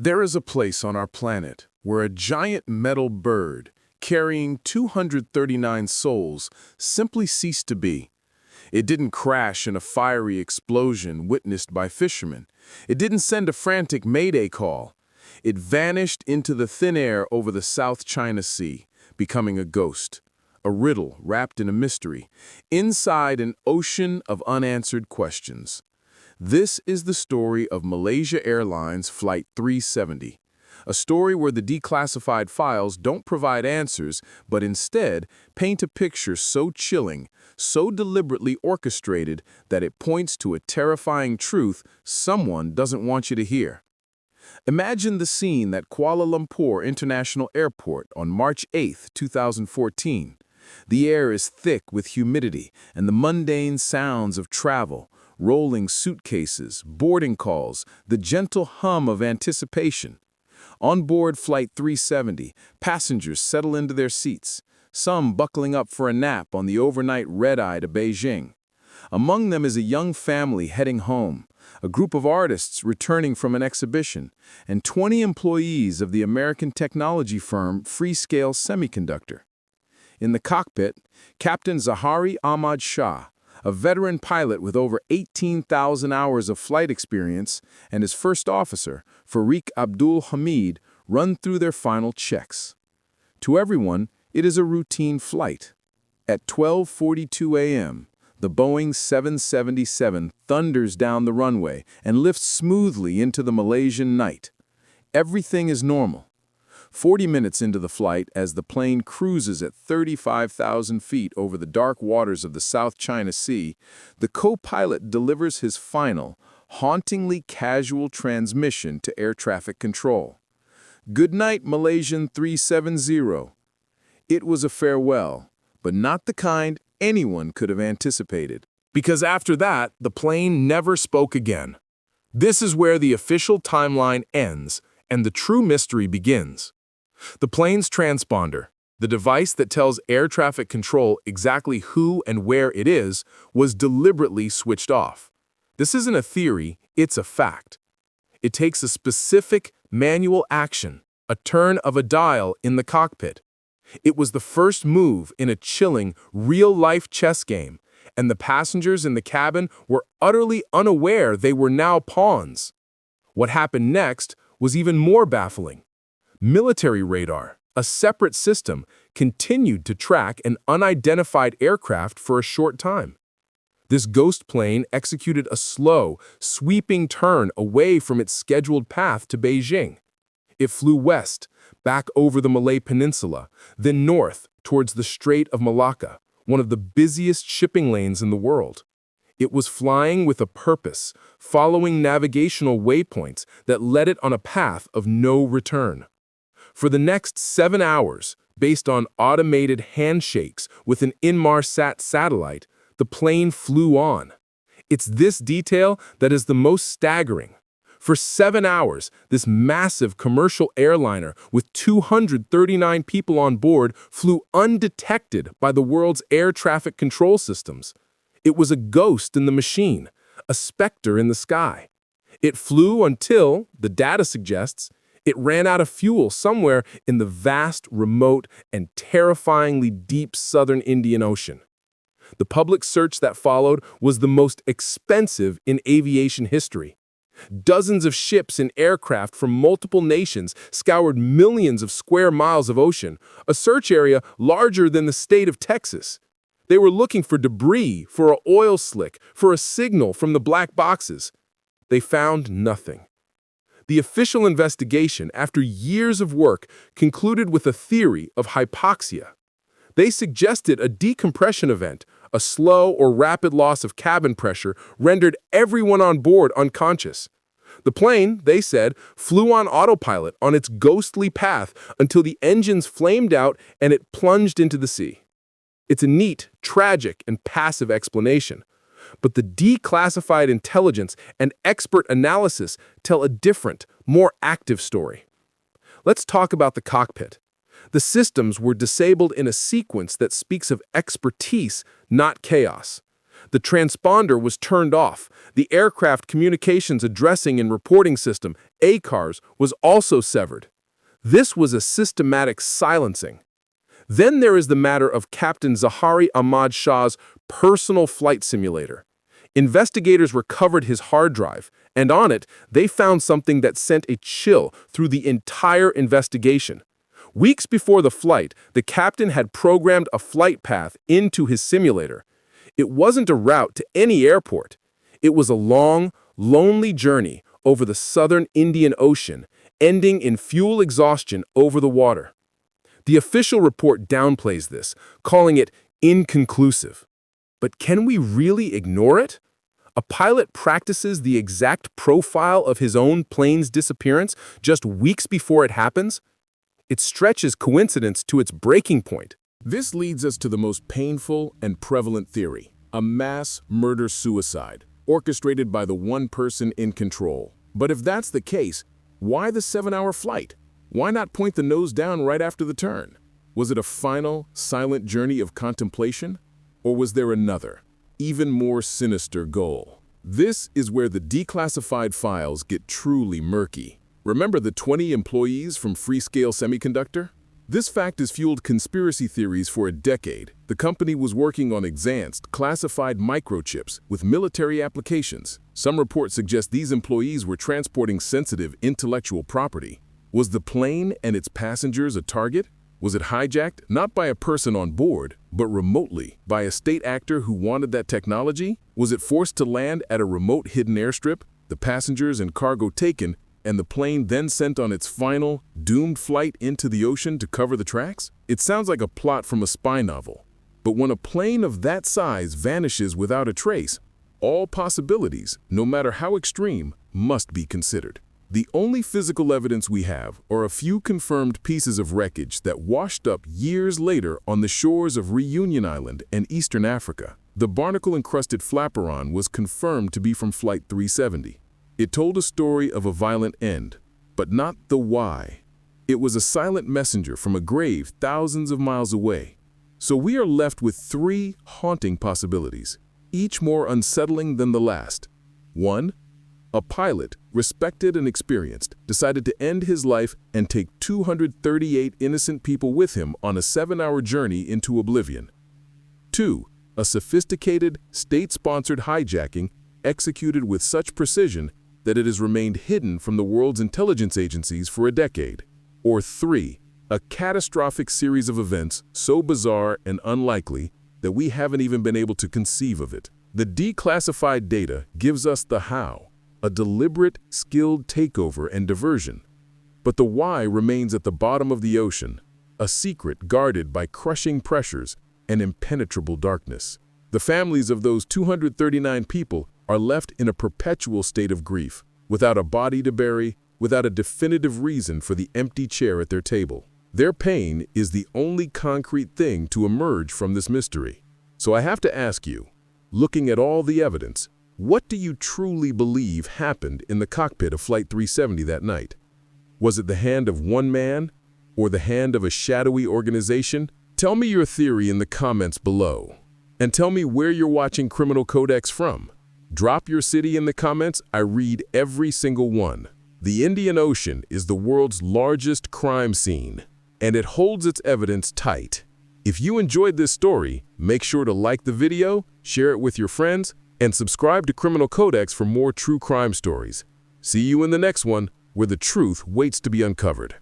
There is a place on our planet where a giant metal bird, carrying 239 souls, simply ceased to be. It didn't crash in a fiery explosion witnessed by fishermen. It didn't send a frantic mayday call. It vanished into the thin air over the South China Sea, becoming a ghost, a riddle wrapped in a mystery, inside an ocean of unanswered questions. This is the story of Malaysia Airlines Flight 370, a story where the declassified files don't provide answers, but instead paint a picture so chilling, so deliberately orchestrated that it points to a terrifying truth someone doesn't want you to hear. Imagine the scene at Kuala Lumpur International Airport on March 8, 2014. The air is thick with humidity and the mundane sounds of travel, rolling suitcases, boarding calls, the gentle hum of anticipation. On board Flight 370, passengers settle into their seats, some buckling up for a nap on the overnight red-eye to Beijing. Among them is a young family heading home, a group of artists returning from an exhibition, and 20 employees of the American technology firm Freescale Semiconductor. In the cockpit, Captain Zahari Ahmad Shah, a veteran pilot with over 18,000 hours of flight experience, and his first officer, Farik Abdul Hamid, run through their final checks. To everyone, it is a routine flight. At 12:42 a.m., the Boeing 777 thunders down the runway and lifts smoothly into the Malaysian night. Everything is normal. 40 minutes into the flight, as the plane cruises at 35,000 feet over the dark waters of the South China Sea, the co-pilot delivers his final, hauntingly casual transmission to air traffic control. "Good night, Malaysian 370. It was a farewell, but not the kind anyone could have anticipated. Because after that, the plane never spoke again. This is where the official timeline ends and the true mystery begins. The plane's transponder, the device that tells air traffic control exactly who and where it is, was deliberately switched off. This isn't a theory, it's a fact. It takes a specific manual action, a turn of a dial in the cockpit. It was the first move in a chilling, real-life chess game, and the passengers in the cabin were utterly unaware they were now pawns. What happened next was even more baffling. Military radar, a separate system, continued to track an unidentified aircraft for a short time. This ghost plane executed a slow, sweeping turn away from its scheduled path to Beijing. It flew west, back over the Malay Peninsula, then north towards the Strait of Malacca, one of the busiest shipping lanes in the world. It was flying with a purpose, following navigational waypoints that led it on a path of no return. For the next 7 hours, based on automated handshakes with an Inmarsat satellite, the plane flew on. It's this detail that is the most staggering. For 7 hours, this massive commercial airliner with 239 people on board flew undetected by the world's air traffic control systems. It was a ghost in the machine, a specter in the sky. It flew until, the data suggests, it ran out of fuel somewhere in the vast, remote, and terrifyingly deep southern Indian Ocean. The public search that followed was the most expensive in aviation history. Dozens of ships and aircraft from multiple nations scoured millions of square miles of ocean, a search area larger than the state of Texas. They were looking for debris, for an oil slick, for a signal from the black boxes. They found nothing. The official investigation, after years of work, concluded with a theory of hypoxia. They suggested a decompression event, a slow or rapid loss of cabin pressure, rendered everyone on board unconscious. The plane, they said, flew on autopilot on its ghostly path until the engines flamed out and it plunged into the sea. It's a neat, tragic, and passive explanation. But the declassified intelligence and expert analysis tell a different, more active story. Let's talk about the cockpit. The systems were disabled in a sequence that speaks of expertise, not chaos. The transponder was turned off. The aircraft communications addressing and reporting system, ACARS, was also severed. This was a systematic silencing. Then there is the matter of Captain Zahari Ahmad Shah's personal flight simulator. Investigators recovered his hard drive, and on it, they found something that sent a chill through the entire investigation. Weeks before the flight, the captain had programmed a flight path into his simulator. It wasn't a route to any airport. It was a long, lonely journey over the southern Indian Ocean, ending in fuel exhaustion over the water. The official report downplays this, calling it inconclusive. But can we really ignore it? A pilot practices the exact profile of his own plane's disappearance just weeks before it happens? It stretches coincidence to its breaking point. This leads us to the most painful and prevalent theory, a mass murder-suicide, orchestrated by the one person in control. But if that's the case, why the 7-hour flight? Why not point the nose down right after the turn? Was it a final, silent journey of contemplation? Or was there another, even more sinister goal? This is where the declassified files get truly murky. Remember the 20 employees from Freescale Semiconductor? This fact has fueled conspiracy theories for a decade. The company was working on advanced, classified microchips with military applications. Some reports suggest these employees were transporting sensitive intellectual property. Was the plane and its passengers a target? Was it hijacked, not by a person on board, but remotely, by a state actor who wanted that technology? Was it forced to land at a remote hidden airstrip, the passengers and cargo taken, and the plane then sent on its final, doomed flight into the ocean to cover the tracks? It sounds like a plot from a spy novel. But when a plane of that size vanishes without a trace, all possibilities, no matter how extreme, must be considered. The only physical evidence we have are a few confirmed pieces of wreckage that washed up years later on the shores of Reunion Island and Eastern Africa. The barnacle-encrusted flaperon was confirmed to be from Flight 370. It told a story of a violent end, but not the why. It was a silent messenger from a grave thousands of miles away. So we are left with 3 haunting possibilities, each more unsettling than the last. 1. A pilot, respected and experienced, decided to end his life and take 238 innocent people with him on a 7-hour journey into oblivion. 2. A sophisticated, state-sponsored hijacking executed with such precision that it has remained hidden from the world's intelligence agencies for a decade. Or 3. A catastrophic series of events so bizarre and unlikely that we haven't even been able to conceive of it. The declassified data gives us the how. A deliberate, skilled takeover and diversion. But the why remains at the bottom of the ocean, a secret guarded by crushing pressures and impenetrable darkness. The families of those 239 people are left in a perpetual state of grief, without a body to bury, without a definitive reason for the empty chair at their table. Their pain is the only concrete thing to emerge from this mystery. So I have to ask you, looking at all the evidence, what do you truly believe happened in the cockpit of Flight 370 that night? Was it the hand of one man, or the hand of a shadowy organization? Tell me your theory in the comments below. And tell me where you're watching Criminal Codex from. Drop your city in the comments. I read every single one. The Indian Ocean is the world's largest crime scene, and it holds its evidence tight. If you enjoyed this story, make sure to like the video, share it with your friends, and subscribe to Criminal Codex for more true crime stories. See you in the next one, where the truth waits to be uncovered.